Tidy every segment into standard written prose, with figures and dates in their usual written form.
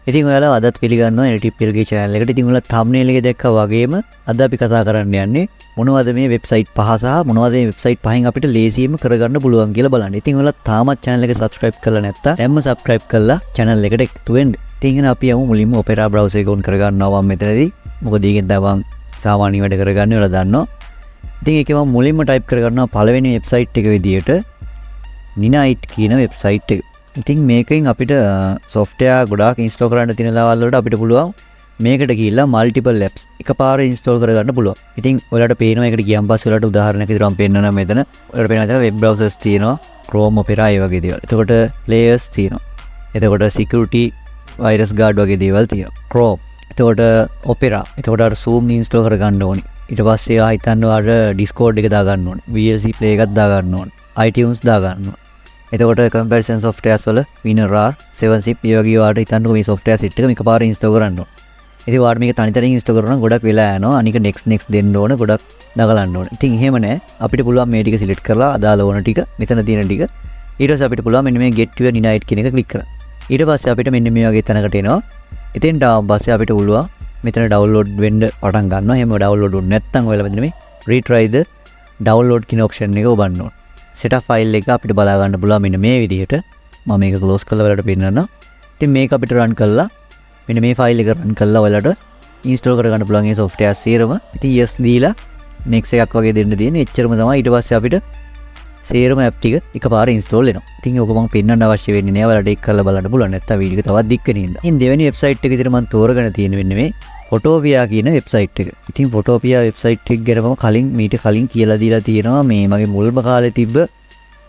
ඉතින් ඔයාලා අදත් පිළිගන්නවා Anytiplk channel එකට. ඉතින් ඔයාලා thumbnail එකේ දැක්කා වගේම අද අපි කතා කරන්න යන්නේ මොනවද මේ වෙබ්සයිට් පහ සහ මොනවද මේ වෙබ්සයිට් පහෙන් අපිට ලේසියෙන්ම කරගන්න පුළුවන් කියලා බලන්න. ඉතින් ඔයාලා තාමත් channel එක subscribe කරලා නැත්නම් දැන්ම subscribe කරලා channel එකට එකතු වෙන්න. ඉතින් අපි යමු මුලින්ම Opera browser එක on කරගන්නවා මම මෙතනදී. මොකද ඊගෙන් තමයි සාමාන්‍ය වැඩ කරගන්නේ ඔයාලා දන්නවා. ඉතින් ඒකේ මම මුලින්ම type කරගන්නවා පළවෙනි වෙබ්සයිට් එක විදියට Ninite කියන වෙබ්සයිට් එක. ඉතින් මේකෙන් අපිට software ගොඩාක් install කරන්න තියෙන ලවල් වලට අපිට පුළුවන් මේකට ගිහිල්ලා multiple apps එකපාරේ install කරගන්න පුළුවන්. ඉතින් ඔයාලට පේනවා ඒකට ගියන් පස්සේ ඔයාලට උදාහරණයක් විදිහට මම පෙන්නනවා මෙතන. ඔයාලට පේනවා මෙතන web browsers තියෙනවා, Chrome, Opera ඒ වගේ දේවල්. එතකොට players තියෙනවා. එතකොට security virus guard වගේ දේවල් තියෙනවා. Chrome. එතකොට Opera. එතකොට අර Zoom install කරගන්න ඕනේ. ඊට පස්සේ ආ හිතන්න ඔයාලට Discord එක දාගන්න ඕනේ. VLC play එකක් දාගන්න ඕනේ. iTunes දාගන්න ඕනේ. එතකොට comparison softwares වල WinRAR 7zip ඒ වගේ ඔයාලට හිතන්නකො මේ software set එක මේකපාරේ install කරන්න ඕනේ. ඉතින් ඔයාලට මේක තනිතනින් install කරනවා නම් ගොඩක් වෙලා යනවා. අනික next දෙන්න ඕන, ගොඩක් දගලන්න ඕන. ඉතින් එහෙම නැහැ. අපිට පුළුවන් මේ ටික select කරලා අදාළ ඕන ටික මෙතන තියෙන ටික ඊට පස්සේ අපිට පුළුවන් මෙන්න මේ get your Ninite කියන එක click කරන්න. ඊට පස්සේ අපිට මෙන්න මේ වගේ තැනකට එනවා. ඉතින් පස්සේ අපිට පුළුවන් මෙතන download වෙන්න පටන් ගන්නවා. එහෙම download වුනේ නැත්නම් ඔයාලා මෙතන මේ retry the download කියන option එක ඔබන්න ඕන. setup file එක අපිට බලා ගන්න පුළුවන් මෙන්න මේ විදිහට. මම මේක close කරලා ඔයාලට පෙන්නන්නම්. ඉතින් මේක අපිට run කරලා මෙන්න මේ ෆයිල් එක run කරලා ඔයාලට install කරගන්න පුළුවන් මේ software සේරම. ඉතින් yes දීලා next එකක් වගේ දෙන්න තියෙන්නේ. එච්චරම තමයි. ඊට පස්සේ අපිට සේරම app ටික එකපාරේ install වෙනවා. ඉතින් ඕක මම පෙන්නන්න අවශ්‍ය වෙන්නේ නෑ. ඔයාලට ඒක කරලා බලන්න පුළුවන්. නැත්නම් වීඩියෝ එක තවත් දික් වෙන හින්දා. ඉතින් දෙවෙනි website එක විතර මම තෝරගෙන තියෙන වෙන්නේ මේ Photopea කියන website එක. ඉතින් Photopea website එක ගැන මම මීට කලින් කියලා දීලා තියෙනවා මේ මගේ මුල්ම කාලේ තිබ්බ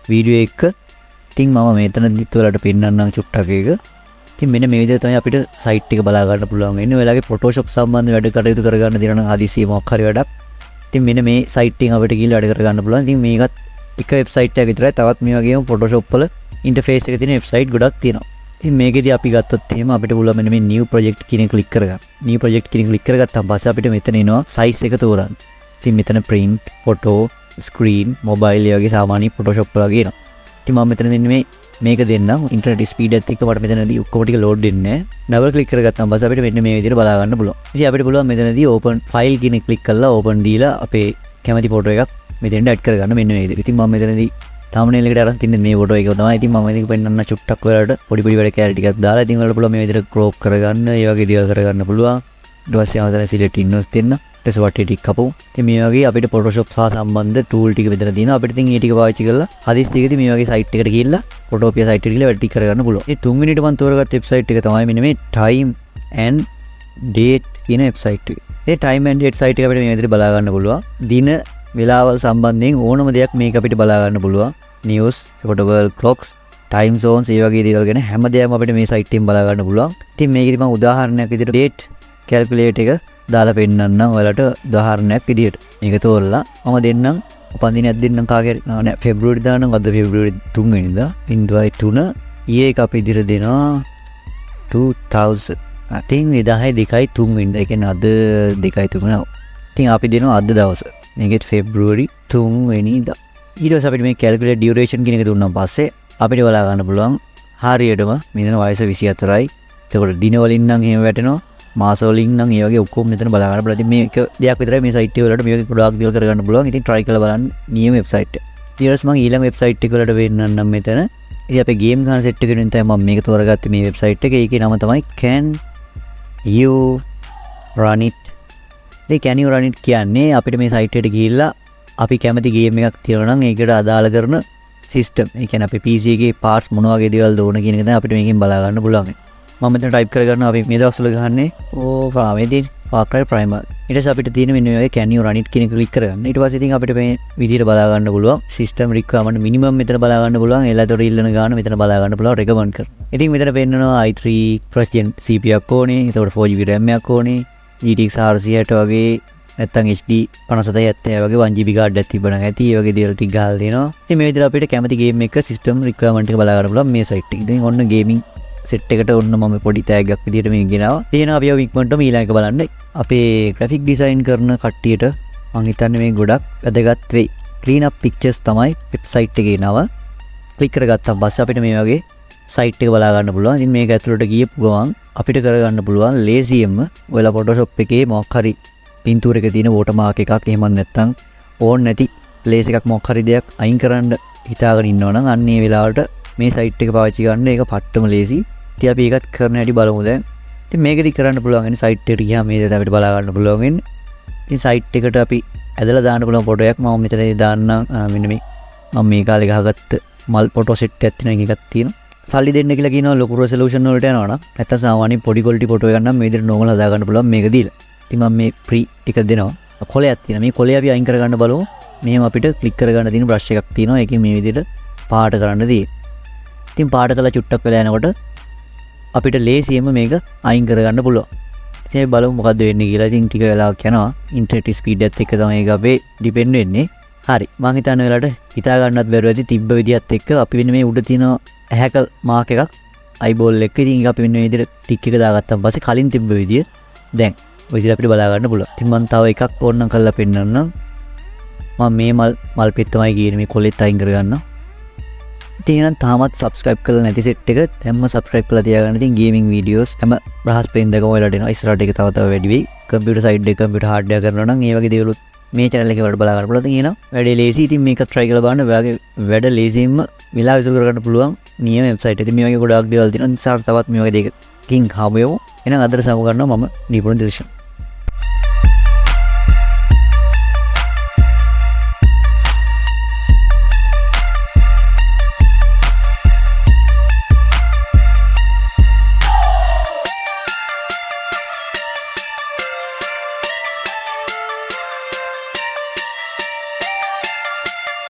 වීඩියෝ එක. ඉතින් මම මෙතනදිත් ඔයාලට පෙන්නන්නම් චුට්ටක් එක. ඉතින් මෙන්න මේ විදිහට තමයි අපිට site එක බලා ගන්න පුළුවන් වෙන්නේ. ඔයාලගේ Photoshop සම්බන්ධ වැඩ කටයුතු කරගන්න දෙන නම් හදිසියෙ මොකක් හරි වැඩක්. ඉතින් මෙන්න මේ site එකෙන් අපිට ගිහිල්ලා වැඩ කරගන්න පුළුවන්. ඉතින් මේකත් එක website එකක් විතරයි. තවත් මේ වගේම Photoshop වල interface එක තියෙන website ගොඩක් තියෙනවා. ඉතින් මේකෙදී අපි ගත්තොත් එහෙම අපිට පුළුවන් මෙන්න මේ new project කියන එක click කරගන්න. new project කියන එක click කරගත්තාම පස්සේ අපිට මෙතන එනවා size එක තෝරන්න. ඉතින් මෙතන print, photo, screen, mobile වගේ සාමාන්‍ය Photoshop වල ගේනවා. ඉතින් මම මෙතන මෙන්න මේක දෙන්නම්. ඉන්ටර්නෙට් ස්පීඩ් එකත් එක්ක මට මෙතනදී ඔක්කොම ටික ලෝඩ් වෙන්නේ නැහැ. ඩබල් ක්ලික් කරගත්තාම පස්සේ අපිට මෙන්න මේ විදිහට බලා ගන්න පුළුවන්. ඉතින් අපිට පුළුවන් මෙතනදී open file කියන එක ක්ලික් කරලා open දීලා අපේ කැමති ෆොටෝ එකක් මෙතෙන්ට ඇඩ් කරගන්න මෙන්න මේ විදිහට. ඉතින් මම මෙතනදී thumbnail එකට අරන් තින්නේ මේ ෆොටෝ එක තමයි. ඉතින් මම මේක පෙන්නන්න චුට්ටක් ඔයාලට පොඩි වැඩ කැලේ ටිකක් දාලා ඉතින් ඔයාලට පුළුවන් මේ විදිහට crop කරගන්න, ඒ වගේ දේවල් කරගන්න පුළුවන්. ඊට පස්සේ ආවදලා select inverse දෙන්න. ඊට පස්සේ වටේ ටික කපමු. ඉතින් මේ වගේ අපිට Photoshop සහ සම්බන්ධ tool ටික මෙතන තියෙනවා. අපිට ඉතින් මේ ටික පාවිච්චි කරලා හදිස්සියකදී මේ වගේ site එකට ගිහිල්ලා Photopea site එකට ගිහිල්ලා වැඩ ටික කරගන්න පුළුවන්. ඉතින් තුන්වෙනිට මම තෝරගත්ත website එක තමයි මෙන්න මේ time and date කියන website එක. මේ time and date site එක අපිට මේ විදිහට බලා ගන්න පුළුවන්. දින වෙලාවල් සම්බන්ධයෙන් ඕනම දෙයක් මේක අපිට බලා ගන්න පුළුවන්. news, world clocks, time zones ඒ වගේ දේවල් ගැන හැම දෙයක්ම අපිට මේ site එකෙන් බලා ගන්න පුළුවන්. ඉතින් මේකෙදි මම උදාහරණයක් විදිහට date calculator එක දාලා පෙන්නන්නම් ඔයාලට උදාහරණයක් විදිහට. මේක තෝරලා මම දෙන්නම් උපන්දිනයක් දෙන්නම් කාගේ නෑ February දානම්. අද February 3 වෙනිදා 03 ඊයේ එක අපි ඉදිරිය දෙනවා 2000. ඉතින් 10/2/3 වෙනිදා. ඒ කියන්නේ අද 2/3 නෝ. ඉතින් අපි දෙනවා අද දවස. මේකෙත් February 3 වෙනිදා. ඊට පස්සේ අපිට මේ calculate duration කියන එක දුන්නාන් පස්සේ අපිට බලා ගන්න පුළුවන් හරියටම මෙතන වයස 24යි. එතකොට දින වලින් නම් එහෙම වැටෙනවා. මාස වලින් නම් ඒ වගේ ඔක්කොම මෙතන බලා ගන්න පුළුවන්. ඉතින් මේක දෙයක් විතරයි මේ site එක වලට මේක ගොඩාක් දේවල් කරගන්න පුළුවන්. ඉතින් try කරලා බලන්න නියම website එක. ඊට පස්සේ මම ඊළඟ website එක වලට වෙන්නන්නම් මෙතන. ඉතින් අපේ game ගන්න set එකකින් තමයි මම මේක තෝරගත්තේ මේ website එක. ඒකේ නම තමයි Can You Run It. ඉතින් Can You Run It කියන්නේ අපිට මේ site එකට ගිහිල්ලා අපි කැමති game එකක් තියෙනවා නම් ඒකට අදාළ කරන system. ඒ කියන්නේ අපේ PC එකේ parts මොන වගේ දේවල් දෝන කියන එක තමයි අපිට මේකෙන් බලා ගන්න පුළුවන්. මම මෙතන type කරගන්නවා අපි මේ දවස්වල ගහන්නේ ප්‍රාමේදී Far Cry Primal. ඊට පස්සේ අපිට තියෙන මෙන්න මේ Can You Run It කියන එක click කරගන්න. ඊට පස්සේ ඉතින් අපිට මේ විදිහට බලා ගන්න පුළුවන්. system requirement minimum මෙතන බලා ගන්න පුළුවන්. එළතොර ඉල්ලන ගාන මෙතන බලා ගන්න පුළුවන් recommend කරනවා. ඉතින් මෙතන පෙන්නනවා i3 first gen CPU එකක් ඕනේ. එතකොට 4GB RAM එකක් ඕනේ. GTX 460 වගේ නැත්තම් HD 57 70 වගේ 1GB card එකක් තිබ්බනම් ඇති. ඒ වගේ දේවල් ටික ගහලා දෙනවා. ඉතින් මේ විදිහට අපිට කැමති game එක system requirement එක බලා ගන්න පුළුවන් මේ site එකේ. ඉතින් ඔන්න gaming set එකට ඔන්න මම පොඩි tag එකක් විදිහට මේක ගෙනාවා. එහෙනම් අපි ඉක්මනටම ඊළඟ එක බලන්න. අපේ graphic design කරන කට්ටියට මම හිතන්නේ මේ ගොඩක් වැදගත් වෙයි. clean up pictures තමයි website එකේ නම. click කරගත්තාම පස්සේ අපිට මේ වගේ සයිට් එක බලා ගන්න පුළුවන්. ඉතින් මේක ඇතුළට ගියපු ගමන් අපිට කරගන්න පුළුවන් ලේසියෙන්ම ඔයාලා Photoshop එකේ මොකක් හරි පින්තූර එකේ තියෙන watermark එකක් එහෙම නැත්නම් ඕන් නැති ප්ලේස් එකක් මොකක් හරි දෙයක් අයින් කරන්න හිතාගෙන ඉන්නවා නම් අන්න ඒ වෙලාවට මේ සයිට් එක පාවිච්චි කරන්න ඒක පට්ටම ලේසි. ඉතින් අපි ඒකත් කරන හැටි බලමු දැන්. ඉතින් මේකෙදි කරන්න පුළුවන් ඉන්නේ සයිට් එකට ගියාම මේ දේ අපිට බලා ගන්න පුළුවන් ඉන්නේ. ඉතින් සයිට් එකට අපි ඇදලා දාන්න පුළුවන් ෆොටෝ එකක් මම මෙතනදී දාන්නම්. මෙන්න මේ මම මේ කාලේ ගහගත්ත මල් ෆොටෝ සෙට් එකක් තියෙනවා එකක් තියෙනවා. සල්ලි දෙන්න කියලා කියනවා ලොකු රෙසලූෂන් වලට යනවා නම් නැත්නම් සාමාන්‍ය පොඩි ක්වොලිටි ෆොටෝ එකක් නම් මේ විදිහට normal හදා ගන්න පුළුවන් මේක දීලා. ඉතින් මම මේ free එක දෙනවා. කොලයක් තියෙනවා. මේ කොලේ අපි අයින් කර ගන්න බලමු. මෙහෙම අපිට ක්ලික් කරගන්න තියෙන බ්‍රෂ් එකක් තියෙනවා. ඒකෙන් මේ විදිහට පාට කරන්න දී. ඉතින් පාට කළා චුට්ටක් වෙලා යනකොට අපිට ලේසියෙන්ම මේක අයින් කරගන්න පුළුවන්. ඉතින් බලමු මොකද්ද වෙන්නේ කියලා. ඉතින් ටික වෙලාවක් යනවා. ඉන්ටර්නෙට් ස්පීඩ් එකත් එක්ක තමයි ඒක අපේ ඩිපෙන්ඩ් වෙන්නේ. හරි. මම හිතන්නේ ඔයාලට හිතා ගන්නත් බැරුව ඇති තිබ්බ විදිහත් එක්ක අපි වෙන මේ උඩ තියෙන ඇහැකල් මාක් එකක් අයිබෝල් එක. ඉතින් ඒක අපි වෙන මේ විදිහට ටික් එක දාගත්තාම පස්සේ කලින් තිබ්බ විදිය දැන් ඔය විදිහට අපිට බලා ගන්න පුළුවන්. ඉතින් මම තව එකක් ඕනනම් කරලා පෙන්නන්නම්. මම මේ මල් පෙත් තමයි කියන්නේ මේ කොලෙත් අයින් කරගන්නවා. ඉතින් එහෙනම් තාමත් subscribe කරලා නැති set එක දැන්ම subscribe කරලා තියාගන්න. ඉතින් gaming videos හැම බ්‍රහස්පතින්දකම ඔයාලට එනවා. ඉස්සරහට ඒක තව තව වැඩි වෙයි. computer side එක computer hardware කරනවා නම් ඒ වගේ දේවලුත් මේ channel එකේ වලට බලා ගන්න පුළුවන්. ඉතින් එහෙනම් වැඩේ ලේසි. ඉතින් මේක try කරලා බලන්න. ඔයාගේ වැඩ ලේසියෙන්ම වෙලාව ඉතුරු කරගන්න පුළුවන් නියම website එක. ඉතින් මේ වගේ ගොඩාක් දේවල් තියෙනවා. ඉතින් තවත් මේ වගේ දෙකකින් හමු වෙමු. එහෙනම් අදට සමු ගන්නවා මම නිපුණ දිල්ෂන්.